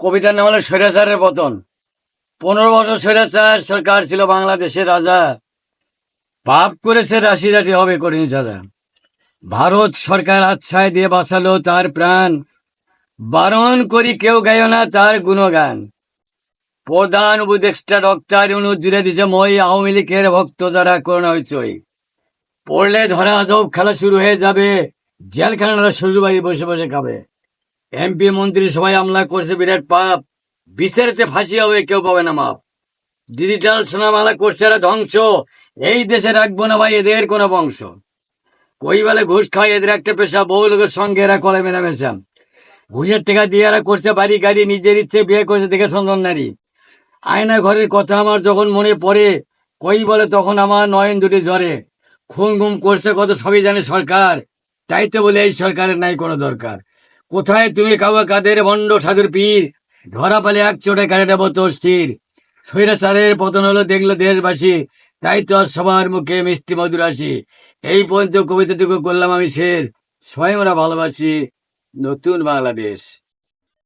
কবিতার নাম হলো স্বৈরাচারের পতন। 15 বছর স্বৈরাচার সরকার ছিল বাংলাদেশের রাজা, পাপ করেছে রাশি রাশি হবে কঠিন সাজা। ভারত সরকার আচ্ছায় দিয়ে বাঁচালো তার প্রাণ, বারণ করি কেউ গাইও না তার গুণগান। প্রধান উপদেষ্টা ডক্টর ইউনূস জুড়ে দিছে মই, আওয়ামী লীগের ভক্ত যারা করোনা হইচই। পড়লে ধরা আজব খেলা শুরু হয়ে যাবে, জেলখানারা শ্বশুরবাড়ি বসে বসে খাবে। এমপি মন্ত্রী সবাই আমলা করছে বিরাট পাপ, বিচারেতে ফাঁসি হবে কেউ পাবে না মাপ। ডিজিটাল সোনামালা করছে এরা ধ্বংস, এই দেশে রাখবো না ভাই এদের কোনো বংশ। কই বলে ঘুষ খায় এদের একটা পেশা, বহু লোকের সঙ্গে এরা করে মেলামেশা। ঘুষের টাকা দিয়ে এরা করছে বাড়ি গাড়ি, নিজের ইচ্ছে বিয়ে করছে দেখে সুন্দর নারী। আয়না ঘরের কথা আমার যখন মনে পড়ে, কই বলে তখন আমার নয়ন দুটি জ্বরে। খুন গুম করছে কত সবই জানে সরকার, তাই তো বলে এই সরকারের নাই কোনো দরকার। কোথায় তুমি কাবা কাদের ভণ্ড সাধুর পীর, ধরা পেলে এক চোটে কাটে দেবো তোর শির। স্বৈরাচারের পতন হলো দেখলো দেশবাসী, তাই তো আর সবার মুখে মিষ্টি মধুর হাসি। এই পর্যন্ত কবিতাটুকু করলাম আমি শেষ। সবাই আমরা ভালোবাসি নতুন বাংলাদেশ।